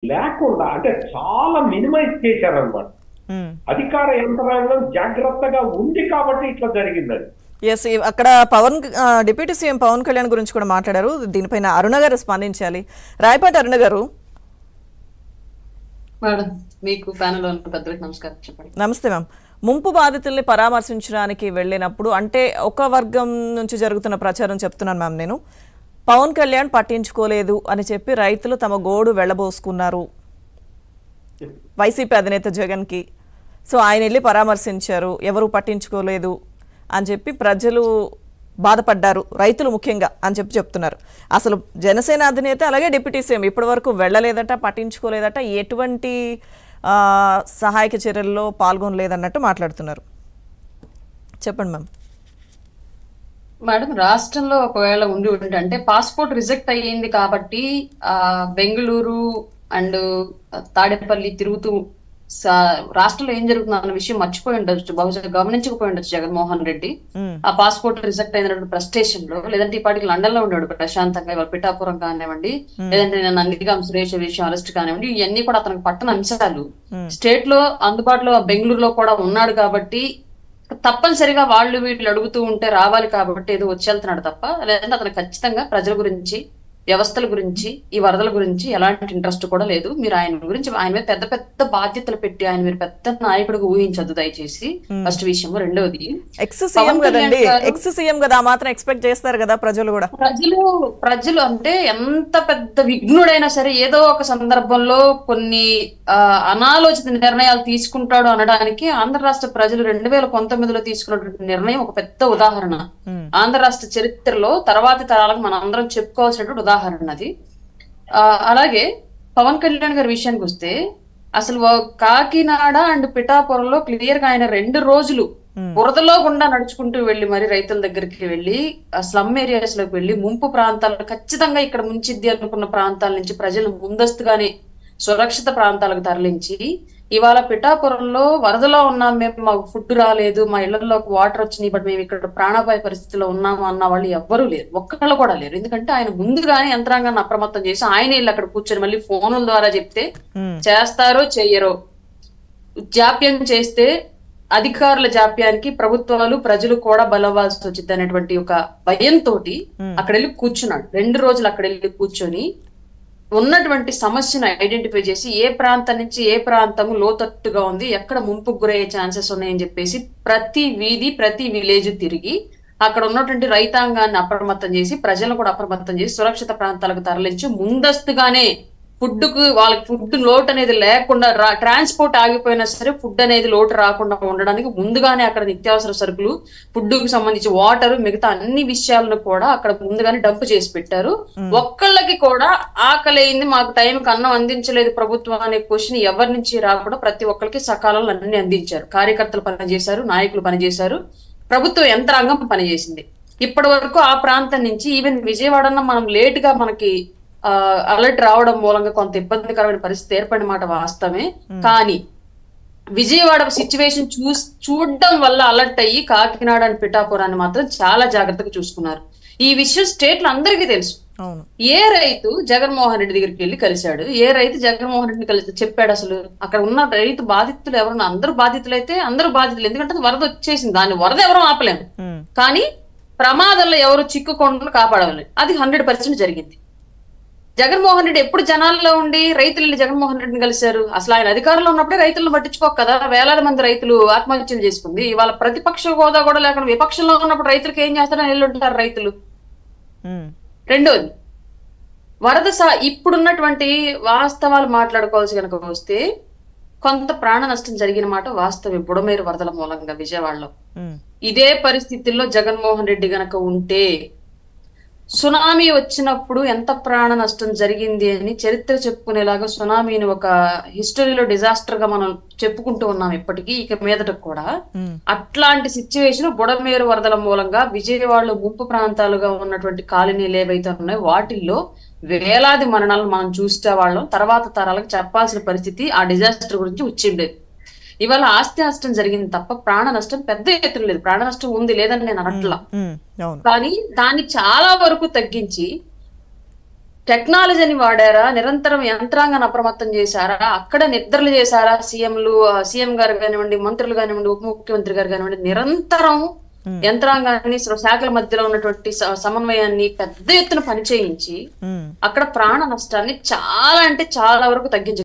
లేకుండా అంటే చాలా మినిమైజ్ చేశారనమాట. అధికార యంత్రాంగం జాగ్రత్తగా ఉంది కాబట్టి ఇట్లా జరిగిందని. ఎస్, అక్కడ డిప్యూటీ సీఎం పవన్ కళ్యాణ్ గురించి కూడా మాట్లాడారు. దీనిపైన అరుణ గారు స్పందించాలి. రాయపాటి అరుణ గారు. నమస్తే మ్యామ్. ముంపు బాధితుల్ని పరామర్శించడానికి వెళ్ళినప్పుడు అంటే ఒక వర్గం నుంచి జరుగుతున్న ప్రచారం చెప్తున్నాను మ్యామ్ నేను, పవన్ కళ్యాణ్ పట్టించుకోలేదు అని చెప్పి రైతులు తమ గోడు వెళ్ళబోసుకున్నారు వైసీపీ అధినేత జగన్కి. సో ఆయన వెళ్ళి పరామర్శించారు, ఎవరు పట్టించుకోలేదు అని చెప్పి ప్రజలు బాధపడ్డారు, రైతులు ముఖ్యంగా అని చెప్పి చెప్తున్నారు. అసలు జనసేన అధినేత అలాగే డిప్యూటీ సీఎం ఇప్పటి వరకు వెళ్ళలేదట, పట్టించుకోలేదట, ఎటువంటి సహాయక చర్యల్లో పాల్గొనలేదన్నట్టు మాట్లాడుతున్నారు. చెప్పండి మ్యామ్. మేడం, రాష్ట్రంలో ఒకవేళ ఉండి అంటే పాస్పోర్ట్ రిజెక్ట్ అయ్యింది కాబట్టి బెంగళూరు అండ్ తాడేపల్లి తిరుగుతూ రాష్ట్రంలో ఏం జరుగుతుంది అన్న విషయం మర్చిపోయి ఉండొచ్చు, బహుశా గమనించకపోయి ఉండొచ్చు జగన్మోహన్ రెడ్డి. ఆ పాస్పోర్ట్ రిజెక్ట్ అయినటువంటి ఫ్రస్ట్రేషన్ లో, లేదంటే ఈ పాటికి లండన్ లో ఉన్నాడు ప్రశాంతంగా, ఇవాళ పిఠాపురం కానివ్వండి, లేదంటే నేను నందిగాం సురేష్ విషయం అరెస్ట్ కానివ్వండి, ఇవన్నీ కూడా అతనికి పట్టణ అంశాలు. స్టేట్ లో అందుబాటులో బెంగళూరులో కూడా ఉన్నాడు కాబట్టి తప్పనిసరిగా వీళ్ళు అడుగుతూ ఉంటే రావాలి కాబట్టి ఏదో వచ్చేళ్తున్నాడు తప్ప, లేదంటే అతను ఖచ్చితంగా ప్రజల గురించి, వ్యవస్థల గురించి, ఈ వరదల గురించి ఎలాంటి ఇంట్రెస్ట్ కూడా లేదు. మీరు ఆయన గురించి, ఆయన మీద పెద్ద పెద్ద బాధ్యతలు పెట్టి ఆయన మీరు పెద్ద నాయకుడిగా ఊహించద్దు దయచేసి. ఫస్ట్ విషయం. రెండవది, ఎక్స్ సీఎం కదా, మాత్రం ఎక్స్పెక్ట్ చేస్తారు కదా ప్రజలు కూడా. ప్రజలు అంటే ఎంత పెద్ద విఘ్నుడైనా సరే ఏదో ఒక సందర్భంలో కొన్ని అనాలోచిత నిర్ణయాలు తీసుకుంటాడు అనడానికి ఆంధ్ర రాష్ట్ర ప్రజలు 2019లో తీసుకున్నటువంటి నిర్ణయం ఒక పెద్ద ఉదాహరణ. ఆంధ్ర రాష్ట్ర చరిత్రలో తర్వాతి తరాలకు మనం అందరం చెప్పుకోవాల్సినటువంటి ఉదాహరణ అది. అలాగే పవన్ కళ్యాణ్ గారి విషయానికి వస్తే, అసలు కాకినాడ అండ్ పిఠాపురంలో క్లియర్ గా ఆయన 2 రోజులు బురదలో గుండా నడుచుకుంటూ వెళ్లి మరి రైతుల దగ్గరికి వెళ్లి స్లమ్ ఏరియాస్ లోకి వెళ్లి ముంపు ప్రాంతాలు ఖచ్చితంగా ఇక్కడ ముంచిద్ది అనుకున్న ప్రాంతాల నుంచి ప్రజలు ముందస్తుగానే సురక్షిత ప్రాంతాలకు తరలించి, ఇవాళ పిఠాపురంలో వరదలో ఉన్నాం మేము, మాకు ఫుడ్ రాలేదు, మా ఇళ్లలోకి వాటర్ వచ్చినాయి, బట్ మేము ఇక్కడ ప్రాణాపాయ పరిస్థితిలో ఉన్నాము అన్న వాళ్ళు ఎవ్వరూ లేరు, ఒక్కళ్ళు కూడా లేరు. ఎందుకంటే ఆయన ముందుగానే యంత్రాంగాన్ని అప్రమత్తం చేసి ఆయన ఇల్లు అక్కడ కూర్చొని మళ్ళీ ఫోనుల ద్వారా చెప్తే చేస్తారో చెయ్యరో, జాప్యం చేస్తే అధికారుల జాప్యానికి ప్రభుత్వాలు ప్రజలు కూడా బలవ్వాల్సి వచ్చింది అనేటువంటి ఒక భయంతో అక్కడ వెళ్ళి కూర్చున్నాడు. 2 రోజులు అక్కడ వెళ్ళి కూర్చొని ఉన్నటువంటి సమస్యను ఐడెంటిఫై చేసి ఏ ప్రాంతం నుంచి ఏ ప్రాంతము లోతట్టుగా ఉంది, ఎక్కడ ముంపుకు గురయ్యే ఛాన్సెస్ ఉన్నాయని చెప్పేసి ప్రతి వీధి, ప్రతి విలేజ్ తిరిగి అక్కడ ఉన్నటువంటి రైతాంగాన్ని అప్రమత్తం చేసి, ప్రజలను కూడా అప్రమత్తం చేసి సురక్షిత ప్రాంతాలకు తరలించి ముందస్తుగానే వాళ్ళకి ఫుడ్ లోటు అనేది లేకుండా, ట్రాన్స్పోర్ట్ ఆగిపోయినా సరే ఫుడ్ అనేది లోటు రాకుండా ఉండడానికి ముందుగానే అక్కడ నిత్యావసర సరుకులు, ఫుడ్ కు సంబంధించి వాటర్, మిగతా అన్ని విషయాలను కూడా అక్కడ ముందుగానే డంప్ చేసి పెట్టారు. ఒక్కళ్ళకి కూడా ఆకలింది, మాకు టైంకి అన్నం అందించలేదు ప్రభుత్వం అనే క్వశ్చన్ ఎవరి నుంచి రాకుండా ప్రతి ఒక్కరికి సకాలంలో అన్ని అందించారు. కార్యకర్తలు పనిచేశారు, నాయకులు పనిచేశారు, ప్రభుత్వ యంత్రాంగం పనిచేసింది. ఇప్పటి వరకు ఆ ప్రాంతం నుంచి ఈవెన్ విజయవాడన్న మనం లేట్ గా మనకి అలర్ట్ రావడం మూలంగా కొంత ఇబ్బందికరమైన పరిస్థితి ఏర్పడిన మాట వాస్తవమే. కానీ విజయవాడ సిచ్యువేషన్ చూడడం వల్ల అలర్ట్ అయ్యి కాకినాడ అని పిఠాపురాన్ని మాత్రం చాలా జాగ్రత్తగా చూసుకున్నారు. ఈ విషయం స్టేట్ లో అందరికీ తెలుసు. ఏ రైతు జగన్మోహన్ రెడ్డి దగ్గరికి వెళ్ళి కలిశాడు, ఏ రైతు జగన్మోహన్ రెడ్డిని కలిసి చెప్పాడు? అసలు అక్కడ ఉన్న రైతు బాధితులు ఎవరన్నా, అందరూ బాధితులు అయితే అందరూ బాధితులు, ఎందుకంటే వరద వచ్చేసింది, దాన్ని వరద ఎవరూ ఆపలేము, కానీ ప్రమాదంలో ఎవరు చిక్కుకుండా కాపాడాలి, అది 100% జరిగింది. జగన్మోహన్ రెడ్డి ఎప్పుడు జనాల్లో ఉండి రైతులు జగన్మోహన్ రెడ్డిని కలిశారు? అసలు ఆయన అధికారంలో ఉన్నప్పుడే రైతులను పట్టించుకోక కదా వేలాది మంది రైతులు ఆత్మహత్యలు చేసుకుంది. ఇవాళ ప్రతిపక్ష హోదా కూడా లేకుండా విపక్షంలో ఉన్నప్పుడు రైతులకు ఏం చేస్తారని వెళ్ళుంటారు రైతులు. రెండోది, వరద ఇప్పుడున్నటువంటి వాస్తవాలు మాట్లాడుకోవాల్సి కనుక వస్తే కొంత ప్రాణ నష్టం జరిగిన మాట వాస్తవం. బుడమేరు వరదల మూలంగా విజయవాడలో ఇదే పరిస్థితుల్లో జగన్మోహన్ రెడ్డి గనక ఉంటే సునామీ వచ్చినప్పుడు ఎంత ప్రాణ నష్టం జరిగింది అని చరిత్ర చెప్పుకునేలాగా సునామీని ఒక హిస్టరీలో డిజాస్టర్ గా మనం చెప్పుకుంటూ ఉన్నాం ఇప్పటికీ, ఇక మీదట కూడా. అట్లాంటి సిచ్యువేషన్ బుడమేరు వరదల మూలంగా విజయవాడలో ముంపు ప్రాంతాలుగా ఉన్నటువంటి కాలనీలు ఏవైతే ఉన్నాయో వాటిల్లో వేలాది మరణాలను మనం చూస్తే వాళ్ళం తర్వాత తరాలకు చెప్పాల్సిన పరిస్థితి ఆ డిజాస్టర్ గురించి వచ్చిండేది. ఇవాళ ఆస్తి నష్టం జరిగింది తప్ప ప్రాణ నష్టం పెద్ద ఎత్తున లేదు. ప్రాణ నష్టం ఉంది లేదని నేను అనట్లా, కానీ దాన్ని చాలా వరకు తగ్గించి టెక్నాలజీని వాడారా, నిరంతరం యంత్రాంగాన్ని అప్రమత్తం చేశారా, అక్కడ నిద్రలు చేశారా, సీఎం గారు కానివ్వండి, మంత్రులు కానివ్వండి, ఉప ముఖ్యమంత్రి గారు కానివ్వండి, నిరంతరం యంత్రాంగాన్ని శాఖల మధ్యలో ఉన్నటువంటి సమన్వయాన్ని పెద్ద ఎత్తున పనిచేయించి అక్కడ ప్రాణ నష్టాన్ని చాలా అంటే చాలా వరకు తగ్గించారు.